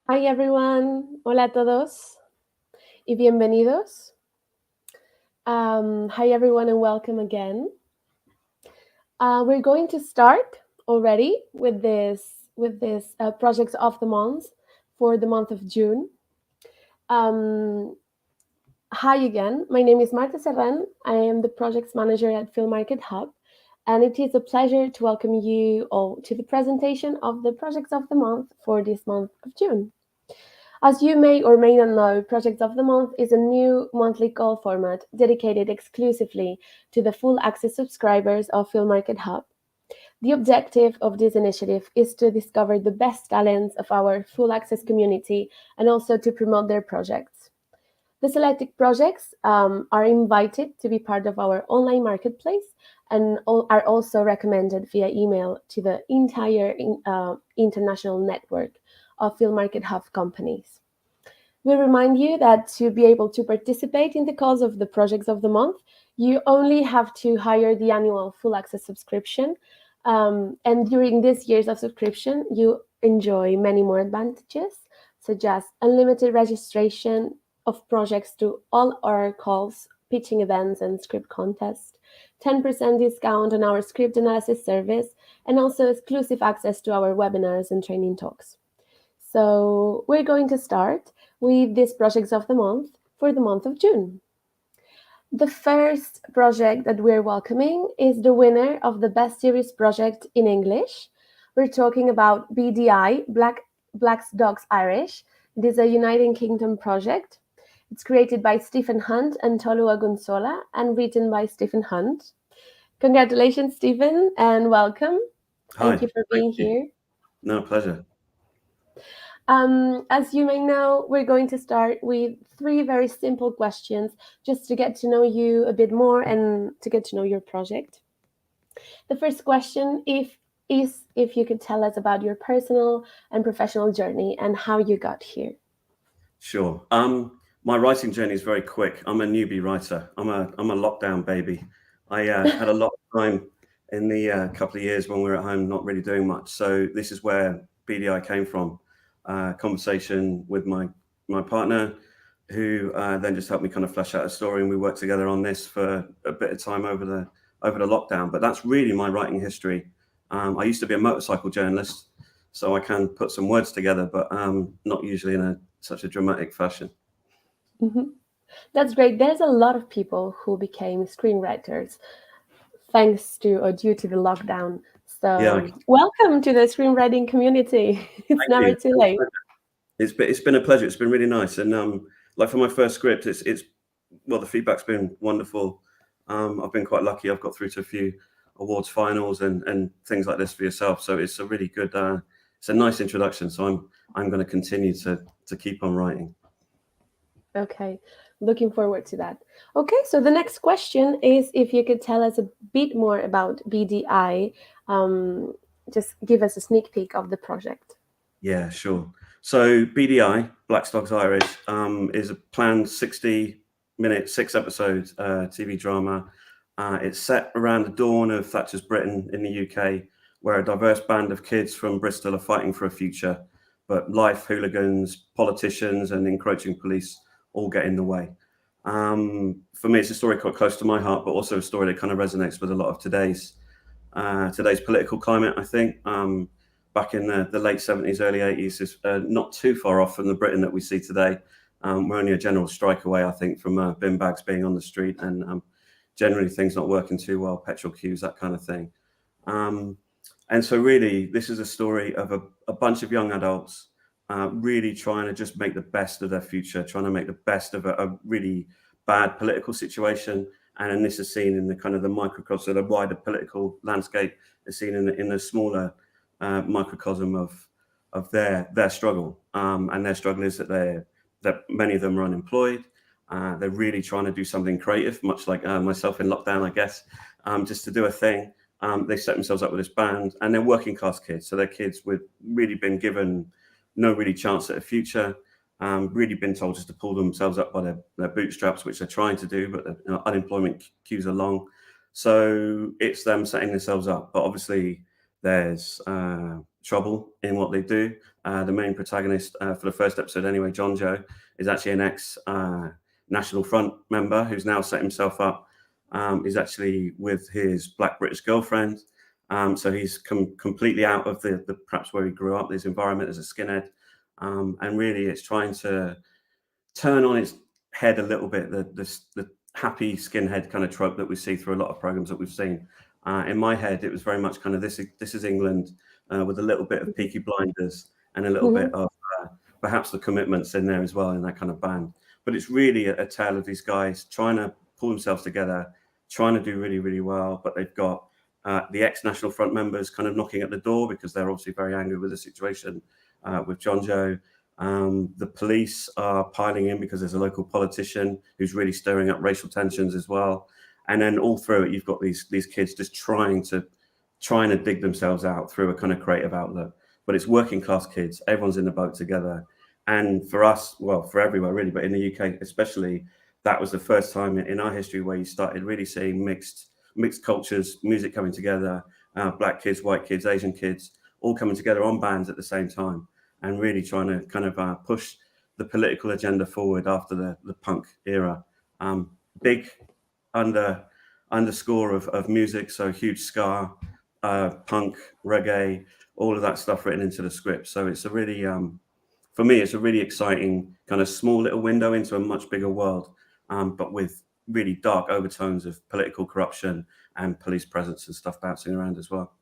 Hi everyone, hola a todos y bienvenidos. Hi everyone and welcome again. We're going to start already with this projects of the month for the month of June. Um, Hi again, my name is Marta Serran. I am the projects manager at Film Market Hub, and it is a pleasure to welcome you all to the presentation of the projects of the month for this month of June. As you may or may not know, Projects of the Month is a new monthly call format dedicated exclusively to the full access subscribers of Film Market Hub. The objective of this initiative is to discover the best talents of our full access community and also to promote their projects. The selected projects are invited to be part of our online marketplace and are also recommended via email to the entire international network of Film Market Hub companies. We remind you that to be able to participate in the calls of the projects of the month, you only have to hire the annual full access subscription. And during these years of subscription, you enjoy many more advantages, such as unlimited registration of projects to all our calls, pitching events, and script contests, 10% discount on our script analysis service, and also exclusive access to our webinars and training talks. So we're going to start with these projects of the month for the month of June. The first project that we're welcoming is the winner of the Best Series Project in English. We're talking about BDI, Blacks Dogs Irish. It is a United Kingdom project. It's created by Stephen Hunt and Tolu Agunsola and written by Stephen Hunt. Congratulations, Stephen, and welcome. Hi, Thank you for thank being you. here. No, pleasure. As you may know, we're going to start with three very simple questions just to get to know you a bit more and to get to know your project. The first question is if you could tell us about your personal and professional journey and how you got here. Sure. My writing journey is very quick. I'm a newbie writer. I'm a lockdown baby. I had a lot of time in the couple of years when we were at home, not really doing much. So this is where BDI came from. Conversation with my partner, who then just helped me kind of flesh out a story, and we worked together on this for a bit of time over the lockdown. But that's really my writing history. I used to be a motorcycle journalist, so I can put some words together, but not usually in such a dramatic fashion. Mhm. That's great. There's a lot of people who became screenwriters thanks to or due to the lockdown. Yeah, So, welcome to the screenwriting community. It's thank never you. too late. It's been a pleasure. It's been really nice, and like for my first script, it's well, the feedback's been wonderful. I've been quite lucky. I've got through to a few awards finals and things like this for yourself. So it's a really good. It's a nice introduction. So I'm going to continue to keep on writing. Okay, looking forward to that. Okay, so the next question is if you could tell us a bit more about BDI, um, just give us a sneak peek of the project. Yeah, sure. So BDI, Black Dogs Irish, is a planned 60-minute, 6-episode TV drama. It's set around the dawn of Thatcher's Britain in the UK, where a diverse band of kids from Bristol are fighting for a future, but life, hooligans, politicians, and encroaching police all get in the way. For me, it's a story quite close to my heart, but also a story that kind of resonates with a lot of today's political climate, I think. Back in the late 70s, early 80s is not too far off from the Britain that we see today. We're only a general strike away, I think, from bin bags being on the street and generally things not working too well, petrol queues, that kind of thing. And so really, this is a story of a bunch of young adults really trying to just make the best of their future, trying to make the best of a really bad political situation. And this is seen in the kind of the microcosm, the wider political landscape is seen in the smaller microcosm of their struggle. And their struggle is that many of them are unemployed. They're really trying to do something creative, much like myself in lockdown, I guess, just to do a thing. They set themselves up with this band, and they're working class kids. So they're kids with really been given no really chance at a future, really been told just to pull themselves up by their bootstraps, which they're trying to do, but the unemployment queues are long. So it's them setting themselves up. But obviously, there's trouble in what they do. The main protagonist for the first episode anyway, John Joe, is actually an ex National Front member who's now set himself up. He's actually with his black British girlfriend. So he's completely out of the perhaps where he grew up, this environment as a skinhead. And really it's trying to turn on its head a little bit, the happy skinhead kind of trope that we see through a lot of programs that we've seen. In my head, it was very much kind of this is England with a little bit of Peaky Blinders and a little bit of perhaps the Commitments in there as well in that kind of band. But it's really a tale of these guys trying to pull themselves together, trying to do really, really well. But they've got the ex-National Front members kind of knocking at the door because they're obviously very angry with the situation with John Joe. The police are piling in because there's a local politician who's really stirring up racial tensions as well. And then all through it, you've got these kids just trying to dig themselves out through a kind of creative outlet. But it's working class kids. Everyone's in the boat together. And for us, well, for everywhere really, but in the UK especially, that was the first time in our history where you started really seeing mixed cultures, music coming together, black kids, white kids, Asian kids, all coming together on bands at the same time and really trying to kind of push the political agenda forward after the punk era. Big underscore of music, so huge ska, punk, reggae, all of that stuff written into the script. So it's a really, for me, it's a really exciting kind of small little window into a much bigger world, but with really dark overtones of political corruption and police presence and stuff bouncing around as well.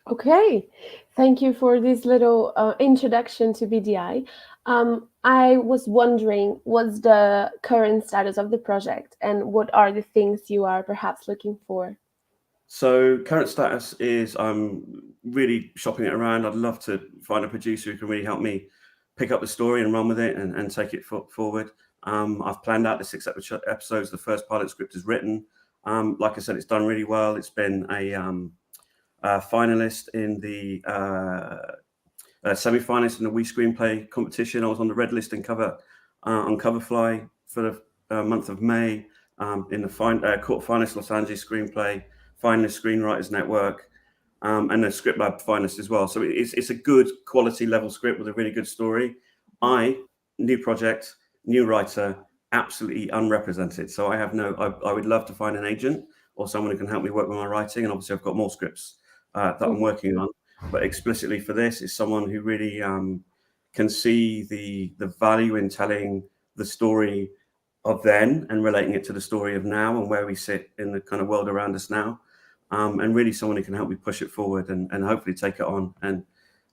Okay, thank you for this little introduction to BDI. I was wondering, what's the current status of the project and what are the things you are perhaps looking for? So current status is I'm really shopping it around. I'd love to find a producer who can really help me pick up the story and run with it and take it forward. I've planned out the 6 episodes. The first pilot script is written. Like I said, it's done really well. It's been a finalist in the semi-finalist in the We Screenplay competition. I was on the red list on Coverfly for the month of May. In the quarterfinalist Los Angeles Screenplay, finalist Screenwriters Network, and the Script Lab finalist as well. So it's a good quality level script with a really good story. New project, new writer, absolutely unrepresented. So I would love to find an agent or someone who can help me work with my writing. And obviously I've got more scripts that I'm working on, but explicitly for this is someone who really can see the value in telling the story of then and relating it to the story of now and where we sit in the kind of world around us now, and really someone who can help me push it forward and hopefully take it on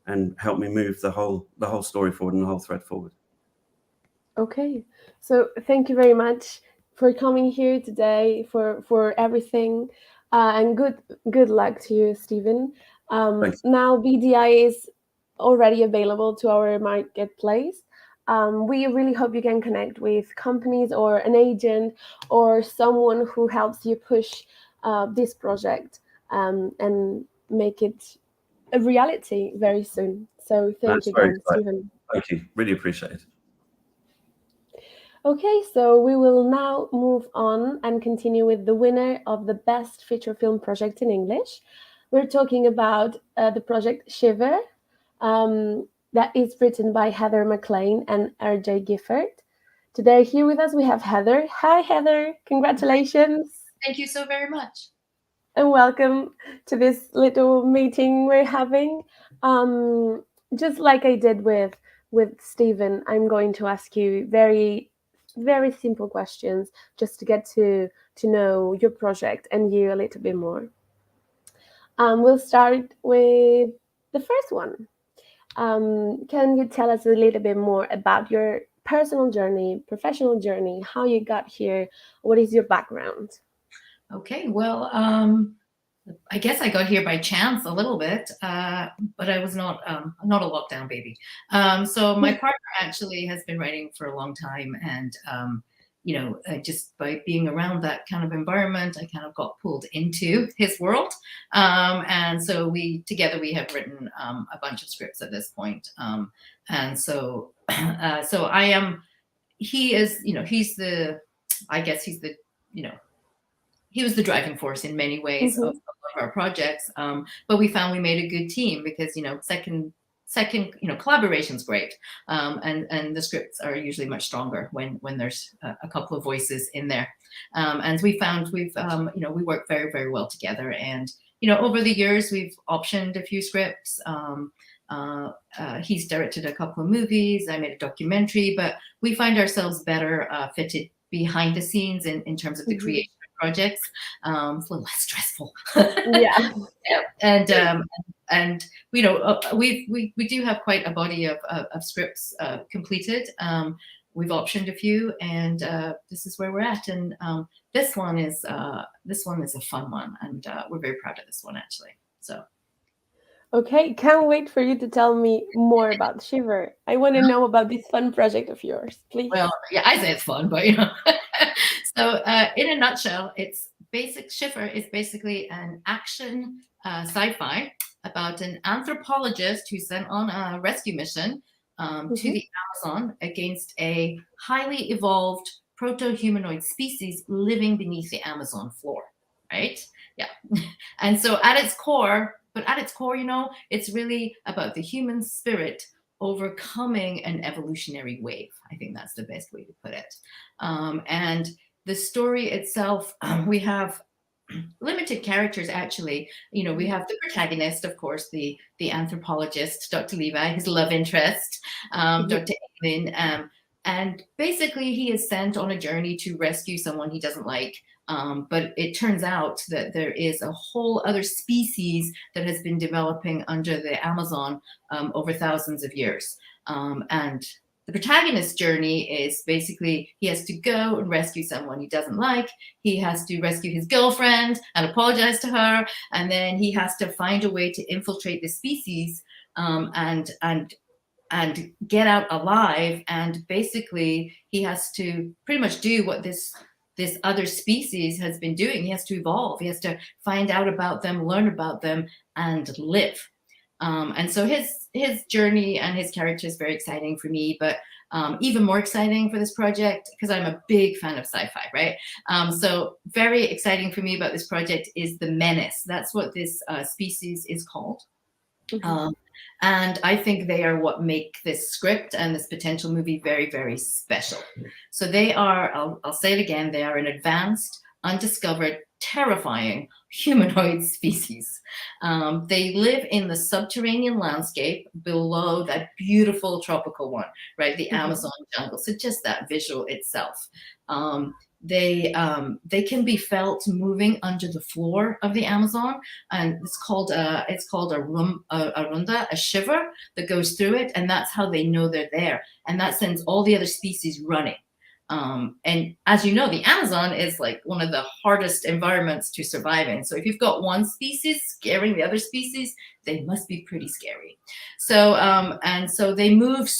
and help me move the whole story forward and the whole thread forward. Okay, so thank you very much for coming here today, for everything, and good luck to you, Stephen. Now BDI is already available to our marketplace. We really hope you can connect with companies or an agent or someone who helps you push this project and make it a reality very soon. So thank you again, Stephen. Thank you. Really appreciate it. Okay, so we will now move on and continue with the winner of the Best Feature Film Project in English. We're talking about the project Shiver, that is written by Heather McLean and RJ Gifford. Today here with us we have Heather. Hi Heather, congratulations. Thank you so very much. And welcome to this little meeting we're having. Just like I did with Stephen, I'm going to ask you very simple questions just to get to know your project and you a little bit more. We'll start with the first one. Can you tell us a little bit more about your personal journey, professional journey, how you got here? What is your background? Okay, well, I guess I got here by chance a little bit, but I was not a lockdown baby. So my partner actually has been writing for a long time, and just by being around that kind of environment, I kind of got pulled into his world, and so we have written a bunch of scripts at this point, and so I am. He is, he's the he was the driving force in many ways of a lot of our projects. But we found we made a good team because, second, collaboration's great. And the scripts are usually much stronger when there's a couple of voices in there. And we found we work very, very well together. And, over the years, we've optioned a few scripts. He's directed a couple of movies. I made a documentary, but we find ourselves better fitted behind the scenes in terms of the creation of projects. It's a little less stressful. Yeah. Yeah. And we do have quite a body of scripts completed. We've optioned a few, and this is where we're at. And this one is a fun one, and we're very proud of this one actually. So. Okay, can't wait for you to tell me more about Shiver. I want to know about this fun project of yours, please. Well, yeah, I say it's fun, but So in a nutshell, Shiver is basically an action sci-fi about an anthropologist who's sent on a rescue mission to the Amazon against a highly evolved proto-humanoid species living beneath the Amazon floor, right? Yeah. And so at its core, it's really about the human spirit overcoming an evolutionary wave. I think that's the best way to put it. And the story itself, we have limited characters actually. We have the protagonist, of course, the anthropologist, Dr. Levi, his love interest, Dr. Aylin, and basically he is sent on a journey to rescue someone he doesn't like. But it turns out that there is a whole other species that has been developing under the Amazon over thousands of years. And the protagonist's journey is basically he has to go and rescue someone he doesn't like. He has to rescue his girlfriend and apologize to her. And then he has to find a way to infiltrate the species and get out alive. And basically he has to pretty much do what this other species has been doing. He has to evolve. He has to find out about them, learn about them, and live. And so his journey and his character is very exciting for me, but even more exciting for this project, because I'm a big fan of sci-fi, right? So very exciting for me about this project is the Menace. That's what this species is called. And I think they are what make this script and this potential movie very, very special. So they are, I'll say it again, they are an advanced, undiscovered, terrifying humanoid species. They live in the subterranean landscape below that beautiful tropical one, right? The Amazon jungle. So just that visual itself. They can be felt moving under the floor of the Amazon, and it's called a runda, a shiver that goes through it, and that's how they know they're there, and that sends all the other species running. And as you know, the Amazon is like one of the hardest environments to survive in. So if you've got one species scaring the other species, they must be pretty scary. So and so they move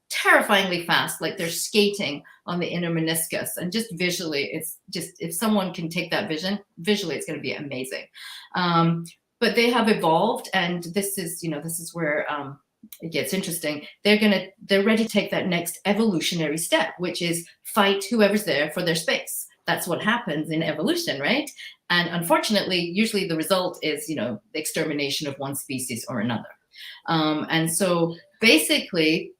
terrifyingly fast, like they're skating on the inner meniscus, and just visually, it's just, if someone can take that vision visually, it's going to be amazing. But they have evolved, and this is where it gets interesting. They're ready to take that next evolutionary step, which is fight whoever's there for their space. That's what happens in evolution, right? And unfortunately, usually the result is, the extermination of one species or another. And so basically,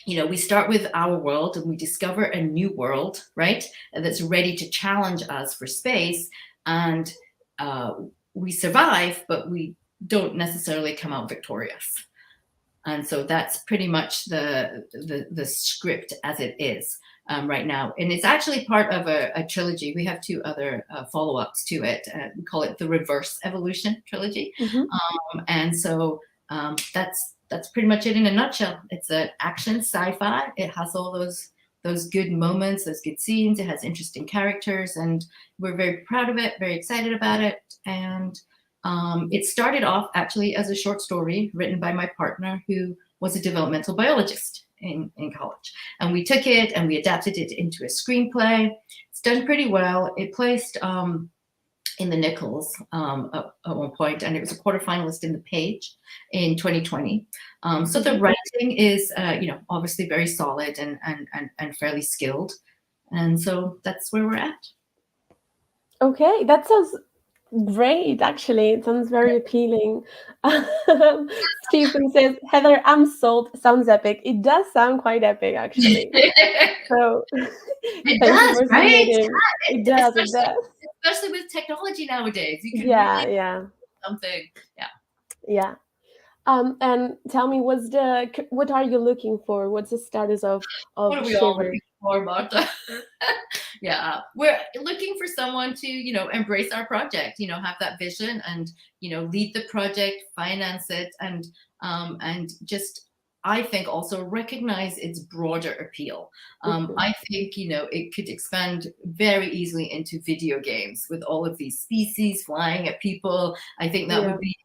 we start with our world and we discover a new world, right? That's ready to challenge us for space. And we survive, but we don't necessarily come out victorious. And so that's pretty much the script as it is right now. And it's actually part of a trilogy. We have two other follow-ups to it. We call it the Reverse Evolution trilogy. And so that's pretty much it in a nutshell. It's an action sci-fi. It has all those good moments, those good scenes. It has interesting characters, and we're very proud of it, very excited about it. And it started off actually as a short story written by my partner, who was a developmental biologist in college. And we took it and we adapted it into a screenplay. It's done pretty well. It placed in the Nichols at one point, and it was a quarterfinalist in the Page in 2020. So the writing is, obviously very solid and fairly skilled. And so that's where we're at. Okay, that sounds great, actually. It sounds very appealing. Stephen says, Heather, I'm sold. Sounds epic. It does sound quite epic, actually. So It thank you does, for right? submitting. It does, it does. Especially with technology nowadays, you can Yeah, really yeah, something. Yeah. yeah. And tell me, what are you looking for? What's the status What of are we all Shiver? looking for, Martha? Yeah, we're looking for someone to, embrace our project, have that vision and, lead the project, finance it, and just, I think also recognize its broader appeal. Mhm. I think, it could expand very easily into video games with all of these species flying at people. I think that Yeah. would be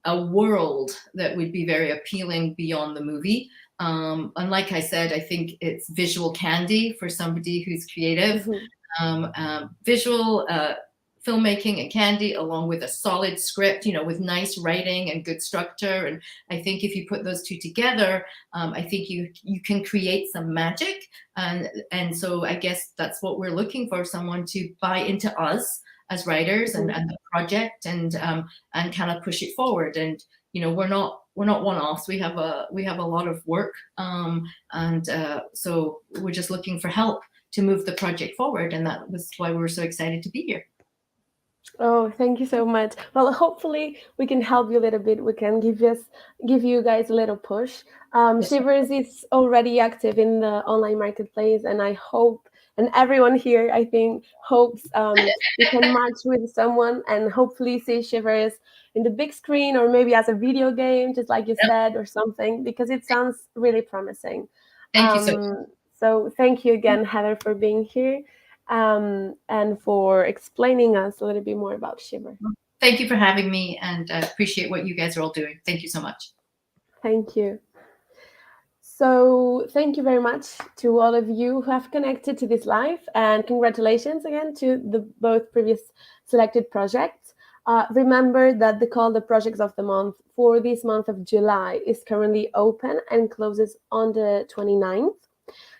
a world that would be very appealing beyond the movie. And like I said, I think it's visual candy for somebody who's creative. Mhm. Visual filmmaking and candy, along with a solid script, with nice writing and good structure. And I think if you put those two together, I think you can create some magic. And so I guess that's what we're looking for: someone to buy into us as writers and the project, and kind of push it forward. And we're not one-offs. We have a lot of work, and so we're just looking for help to move the project forward, and that was why we were so excited to be here. Oh, thank you so much. Well, hopefully we can help you a little bit. We can give you guys a little push. Yes. Shivers is already active in the online marketplace, and I hope, and everyone here, I think, hopes you can match with someone and hopefully see Shivers in the big screen, or maybe as a video game, just like you said, or something, because it sounds really promising. Thank you so much. So thank you again, Heather, for being here. And for explaining us a little bit more about Shiver. Thank you for having me, and appreciate what you guys are all doing. Thank you so much. Thank you. So thank you very much to all of you who have connected to this live, and congratulations again to the both previous selected projects. Remember that the call, the projects of the month for this month of July, is currently open and closes on the 29th.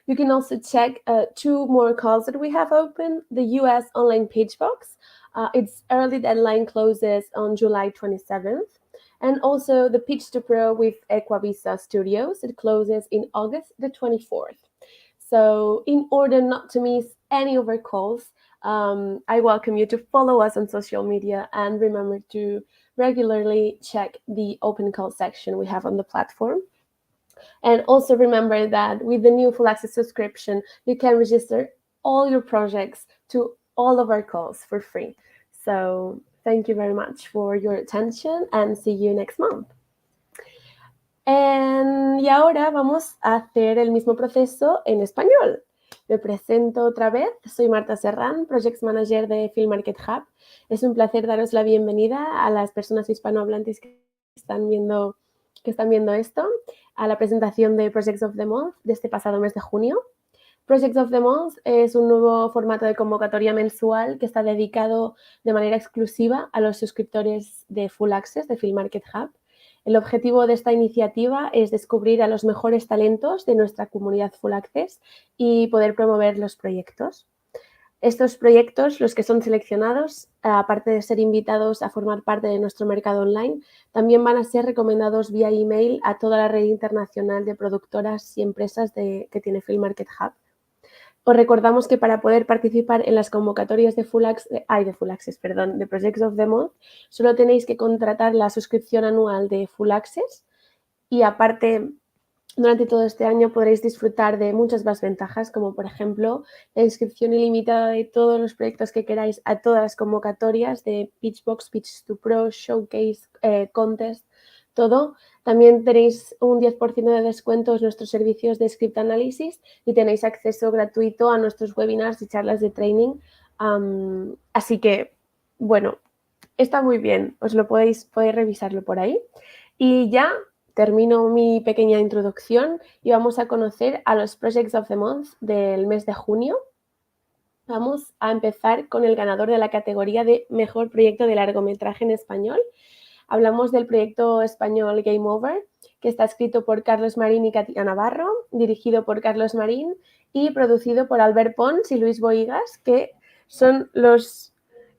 You can also check 2 more calls that we have open. The US online pitch box, its early deadline closes on July 27th. And also the Pitch to Pro with Equavisa Studios, it closes in August the 24th. So in order not to miss any of our calls, I welcome you to follow us on social media, and remember to regularly check the open call section we have on the platform. And also remember that with the new Full Access subscription, you can register all your projects to all of our calls for free. So thank you very much for your attention, and see you next month. Y ahora vamos a hacer el mismo proceso en español. Me presento otra vez. Soy Marta Serrán, Projects Manager de Film Market Hub. Es un placer daros la bienvenida a las personas hispanohablantes que están viendo esto, a la presentación de Projects of the Month de este pasado mes de junio. Projects of the Month es un nuevo formato de convocatoria mensual que está dedicado de manera exclusiva a los suscriptores de Full Access de Film Market Hub. El objetivo de esta iniciativa es descubrir a los mejores talentos de nuestra comunidad Full Access y poder promover los proyectos. Estos proyectos, los que son seleccionados, aparte de ser invitados a formar parte de nuestro mercado online, también van a ser recomendados vía email a toda la red internacional de productoras y empresas que tiene Film Market Hub. Os recordamos que para poder participar en las convocatorias de Projects of the Month, solo tenéis que contratar la suscripción anual de Full Access, y aparte, durante todo este año podréis disfrutar de muchas más ventajas, como por ejemplo la inscripción ilimitada de todos los proyectos que queráis a todas las convocatorias de Pitchbox, Pitch to Pro, Showcase, Contest, todo. También tenéis un 10% de descuento en nuestros servicios de Script Analysis, y tenéis acceso gratuito a nuestros webinars y charlas de training. Así que, bueno, está muy bien. Podéis revisarlo por ahí. Y ya termino mi pequeña introducción y vamos a conocer a los Projects of the Month del mes de junio. Vamos a empezar con el ganador de la categoría de Mejor Proyecto de Largometraje en Español. Hablamos del proyecto español Game Over, que está escrito por Carlos Marín y Katia Navarro, dirigido por Carlos Marín y producido por Albert Pons y Luis Bohigas, que son los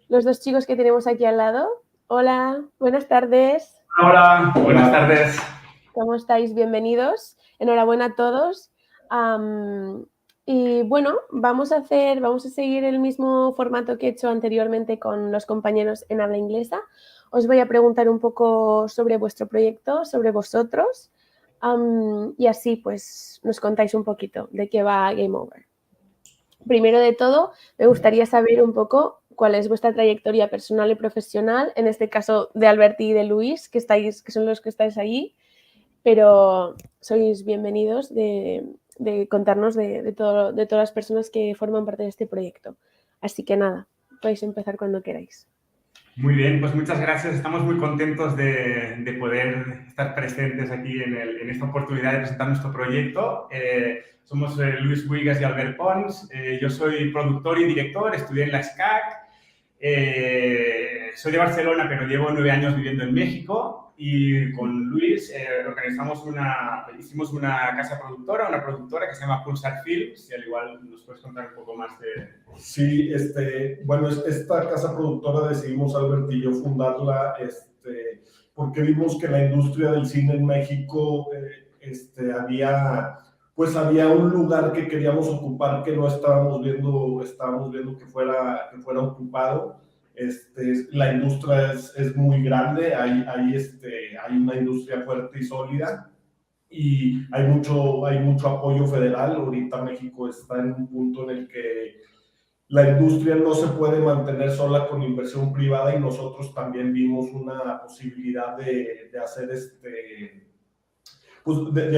los dos chicos que tenemos aquí al lado. Hola, buenas tardes. Hola, buenas tardes. ¿Cómo estáis? Bienvenidos. Enhorabuena a todos. Y bueno, vamos a seguir el mismo formato que he hecho anteriormente con los compañeros en habla inglesa. Os voy a preguntar un poco sobre vuestro proyecto, sobre vosotros, y así pues nos contáis un poquito de qué va Game Over. Primero de todo, me gustaría saber un poco cuál es vuestra trayectoria personal y profesional, en este caso de Alberti y de Luis, que son los que estáis allí, pero sois bienvenidos de contarnos de todas las personas que forman parte de este proyecto. Así que nada, podéis empezar cuando queráis. Muy bien, pues muchas gracias. Estamos muy contentos de poder estar presentes aquí en esta oportunidad de presentar nuestro proyecto. Somos Luis Buigas y Albert Pons. Yo soy productor y director, estudié en la SCAC. Soy de Barcelona, pero llevo 9 años viviendo en México. Y con Luis hicimos una casa productora, una productora que se llama Pulsar Films, y al igual nos puedes contar un poco más de... Sí, bueno, esta casa productora decidimos Albert y yo fundarla porque vimos que la industria del cine en México había un lugar que queríamos ocupar que no estábamos viendo que fuera ocupado. La industria es muy grande, hay una industria fuerte y sólida y hay mucho apoyo federal. Ahorita México está en un punto en el que la industria no se puede mantener sola con inversión privada y nosotros también vimos una posibilidad de hacer de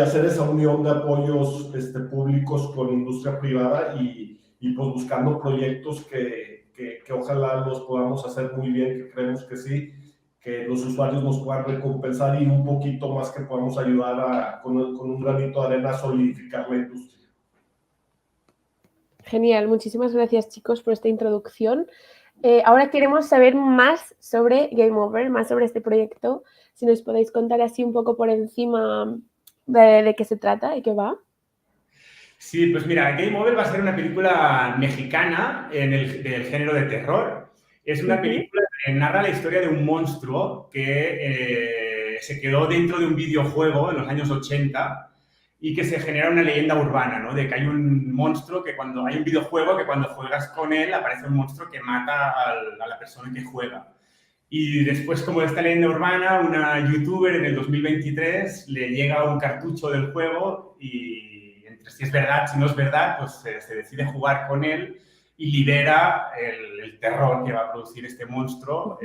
hacer esa unión de apoyos públicos con industria privada y pues buscando proyectos que ojalá los podamos hacer muy bien, que creemos que sí, que los usuarios nos puedan recompensar y un poquito más que podamos ayudar con un granito de arena a solidificar la industria. Genial, muchísimas gracias chicos por esta introducción. Ahora queremos saber más sobre Game Over, más sobre este proyecto. Si nos podéis contar así un poco por encima de qué se trata y qué va. Sí, pues mira, Game Over va a ser una película mexicana del género de terror. Es una película que narra la historia de un monstruo que se quedó dentro de un videojuego en los años 80 y que se genera una leyenda urbana, ¿no? De que hay un monstruo hay un videojuego que cuando juegas con él aparece un monstruo que mata a la persona que juega. Y después, como esta leyenda urbana, una youtuber en el 2023 le llega un cartucho del juego y entre si es verdad, si no es verdad, pues se decide jugar con él y libera el terror que va a producir este monstruo.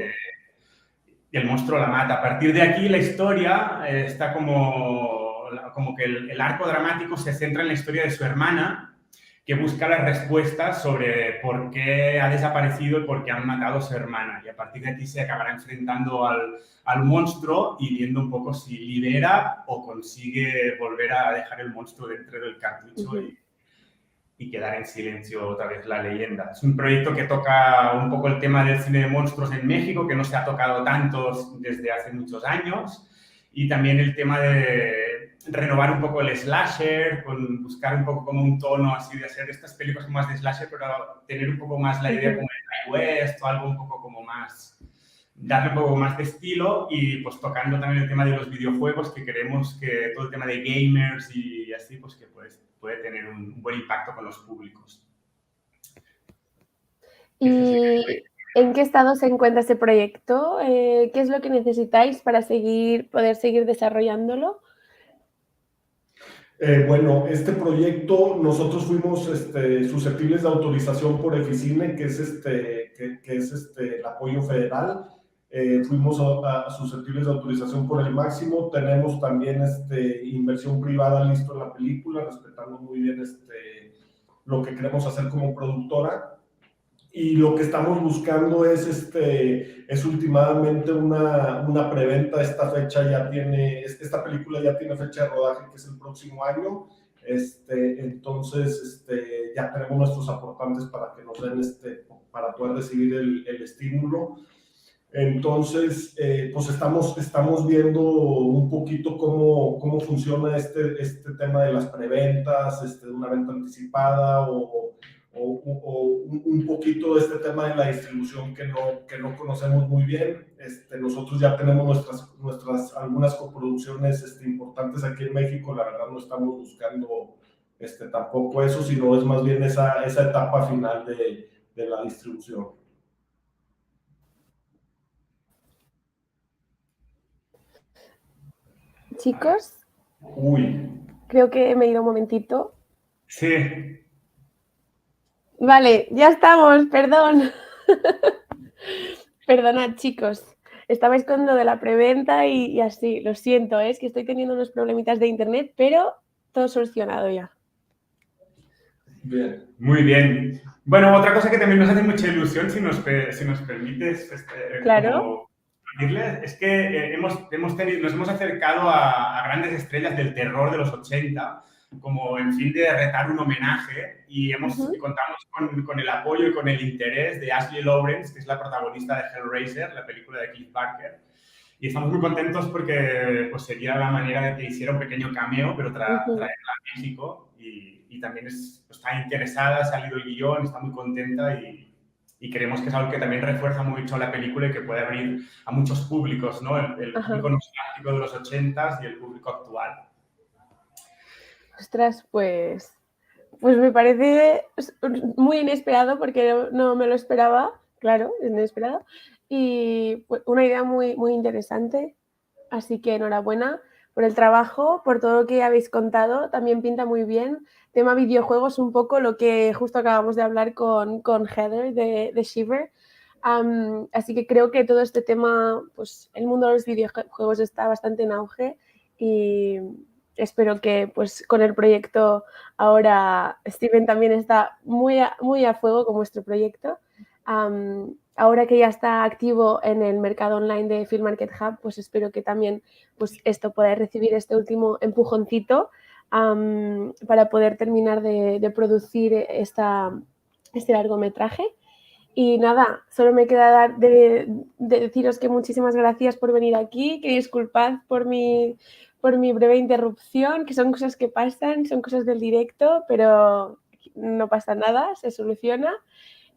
Y el monstruo la mata. A partir de aquí la historia está como que el arco dramático se centra en la historia de su hermana, que busca las respuestas sobre por qué ha desaparecido y por qué han matado a su hermana. Y a partir de aquí se acabará enfrentando al monstruo y viendo un poco si libera o consigue volver a dejar el monstruo dentro del cartucho y quedar en silencio otra vez la leyenda. Es un proyecto que toca un poco el tema del cine de monstruos en México, que no se ha tocado tanto desde hace muchos años, y también el tema de renovar un poco el slasher, buscar un poco como un tono así de hacer estas películas más de slasher, pero tener un poco más la idea como de High West o algo un poco como más, darle un poco más de estilo y pues tocando también el tema de los videojuegos, que creemos que todo el tema de gamers y así, pues que puede tener un buen impacto con los públicos. ¿Y en qué estado se encuentra este proyecto? ¿Qué es lo que necesitáis para poder seguir desarrollándolo? Bueno, este proyecto nosotros fuimos susceptibles de autorización por Eficine, que es el apoyo federal. Fuimos susceptibles de autorización por el máximo. Tenemos también inversión privada listo en la película, respetando muy bien lo que queremos hacer como productora. Y lo que estamos buscando es últimamente una preventa. Esta película ya tiene fecha de rodaje, que es el próximo año. Entonces, ya tenemos nuestros aportantes para que nos den para poder recibir el estímulo. Entonces, pues estamos viendo un poquito cómo funciona este tema de las preventas, de una venta anticipada o un poquito de este tema de la distribución que no conocemos muy bien. Nosotros ya tenemos algunas coproducciones importantes aquí en México. La verdad no estamos buscando tampoco eso, sino es más bien esa etapa final de la distribución. Chicos, Uy. creo que me he ido un momentito. Sí. Vale, ya estamos, perdón. Perdonad, chicos. Estabais con lo de la preventa y así. Lo siento, es que estoy teniendo unos problemitas de internet, pero todo solucionado ya. Bien. Muy bien. Bueno, otra cosa que también nos hace mucha ilusión, si nos permites, Claro. es que nos hemos acercado a grandes estrellas del terror de los 80, como en fin de retar un homenaje, y contamos con el apoyo y con el interés de Ashley Lawrence, que es la protagonista de Hellraiser, la película de Clive Barker. Y estamos muy contentos porque pues, sería la manera de que hiciera un pequeño cameo, pero traerla a México. Y también está interesada, ha salido el guión, está muy contenta y creemos que es algo que también refuerza mucho la película y que puede abrir a muchos públicos, ¿no? El público nostálgico de los 80s y el público actual. Ostras, pues me parece muy inesperado porque no me lo esperaba, claro, es inesperado. Y pues, una idea muy, muy interesante. Así que enhorabuena por el trabajo, por todo lo que habéis contado. También pinta muy bien. Tema videojuegos, un poco lo que justo acabamos de hablar con Heather de Shiver. Así que creo que todo este tema, pues el mundo de los videojuegos está bastante en auge y espero que pues con el proyecto ahora Steven también está muy a fuego con vuestro proyecto. Ahora que ya está activo en el mercado online de Film Market Hub, pues espero que también pues esto pueda recibir este último empujoncito para poder terminar de producir este largometraje. Y nada, solo me queda de deciros que muchísimas gracias por venir aquí, que disculpad por mi breve interrupción, que son cosas que pasan, son cosas del directo, pero no pasa nada, se soluciona.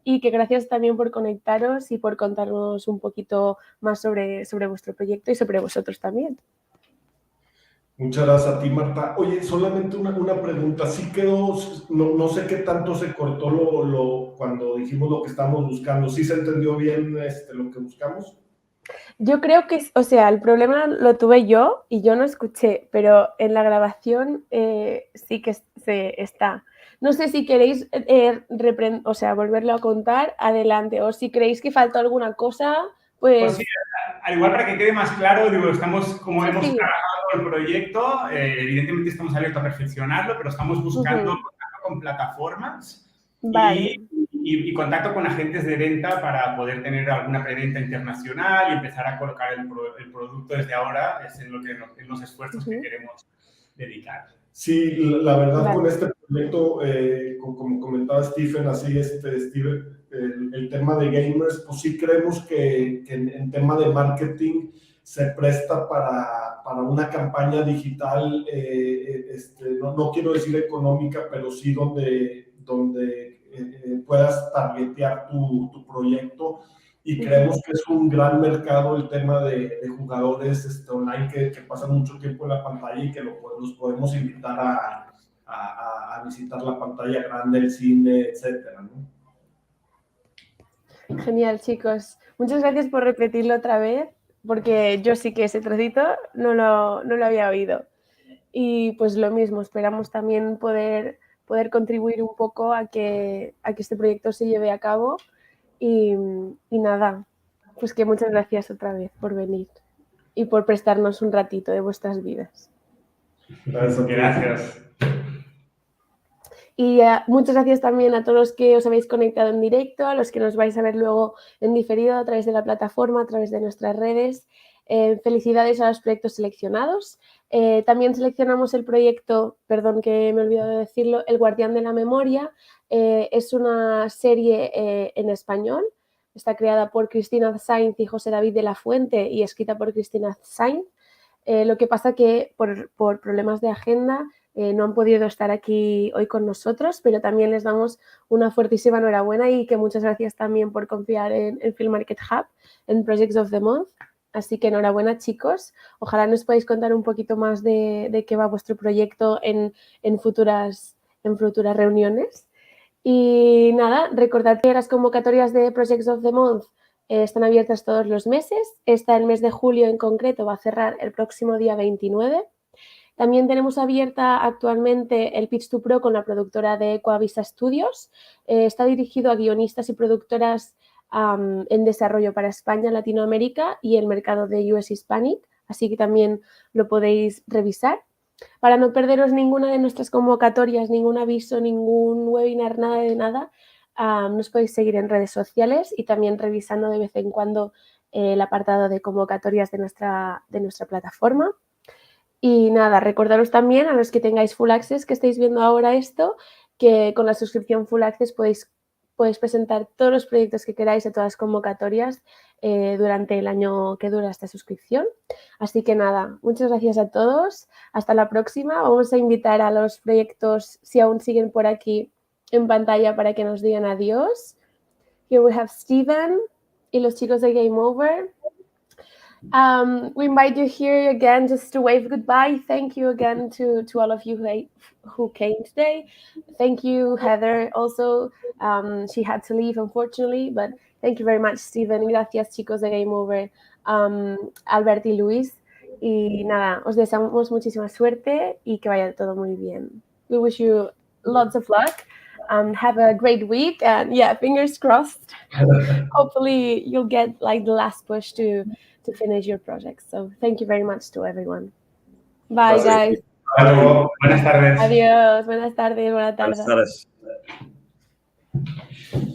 Y que gracias también por conectaros y por contarnos un poquito más sobre vuestro proyecto y sobre vosotros también. Muchas gracias a ti, Marta. Oye, solamente una pregunta. Sí quedó, no sé qué tanto se cortó cuando dijimos lo que estábamos buscando. ¿Sí se entendió bien lo que buscamos? Yo creo que, o sea, el problema lo tuve yo y yo no escuché, pero en la grabación sí que se está. No sé si queréis volverlo a contar, adelante. O si creéis que faltó alguna cosa, pues sí, al igual para que quede más claro, digo, estamos, como sí, hemos sí. trabajado el proyecto, evidentemente estamos abiertos a perfeccionarlo, pero estamos buscando contacto con plataformas Vale. y contacto con agentes de venta para poder tener alguna preventa internacional y empezar a colocar el producto desde ahora, es en los esfuerzos que queremos dedicar. Sí, la verdad con este proyecto, como comentaba Stephen, así Steven, el tema de gamers, pues sí creemos que en tema de marketing se presta para una campaña digital, no quiero decir económica, pero sí donde puedas targetear tu proyecto. Y creemos que es un gran mercado el tema de jugadores online que pasan mucho tiempo en la pantalla y que los podemos invitar a visitar la pantalla grande, el cine, etcétera, ¿no? Genial, chicos. Muchas gracias por repetirlo otra vez, porque yo sí que ese trocito no lo había oído. Y pues lo mismo, esperamos también poder contribuir un poco a que este proyecto se lleve a cabo. Y nada, pues que muchas gracias otra vez por venir y por prestarnos un ratito de vuestras vidas. Gracias. Y muchas gracias también a todos los que os habéis conectado en directo, a los que nos vais a ver luego en diferido a través de la plataforma, a través de nuestras redes. Felicidades a los proyectos seleccionados. También seleccionamos el proyecto, perdón que me he olvidado de decirlo, El Guardián de la Memoria. Es una serie en español. Está creada por Cristina Sainz y José David de la Fuente y escrita por Cristina Sainz. Lo que pasa que por problemas de agenda no han podido estar aquí hoy con nosotros, pero también les damos una fuertísima enhorabuena y que muchas gracias también por confiar en Film Market Hub, en Projects of the Month. Así que enhorabuena, chicos. Ojalá nos podáis contar un poquito más de qué va vuestro proyecto en futuras reuniones. Y nada, recordad que las convocatorias de Projects of the Month están abiertas todos los meses. El mes de julio en concreto va a cerrar el próximo día 29. También tenemos abierta actualmente el Pitch to Pro con la productora de Coavisa Studios. Está dirigido a guionistas y productoras en desarrollo para España, Latinoamérica y el mercado de US Hispanic, así que también lo podéis revisar. Para no perderos ninguna de nuestras convocatorias, ningún aviso, ningún webinar, nada de nada, nos podéis seguir en redes sociales y también revisando de vez en cuando el apartado de convocatorias de nuestra plataforma. Y nada, recordaros también a los que tengáis Full Access, que estáis viendo ahora esto, que con la suscripción Full Access podéis presentar todos los proyectos que queráis de todas las convocatorias durante el año que dura esta suscripción. Así que nada, muchas gracias a todos. Hasta la próxima. Vamos a invitar a los proyectos, si aún siguen por aquí en pantalla, para que nos digan adiós. Here we have Steven y los chicos de Game Over. We invite you here again just to wave goodbye. Thank you again to all of you who came today. Thank you, Heather, also. She had to leave, unfortunately, but thank you very much, Steven. Gracias, chicos de Game Over, Albert y Luis. Y nada, os deseamos muchísima suerte y que vaya todo muy bien. We wish you lots of luck. Have a great week, and yeah, fingers crossed. Hopefully you'll get like the last push to finish your project. So thank you very much to everyone. Bye, guys. Hasta luego. Buenas tardes. Adiós. Buenas tardes. Buenas tardes. Buenas tardes.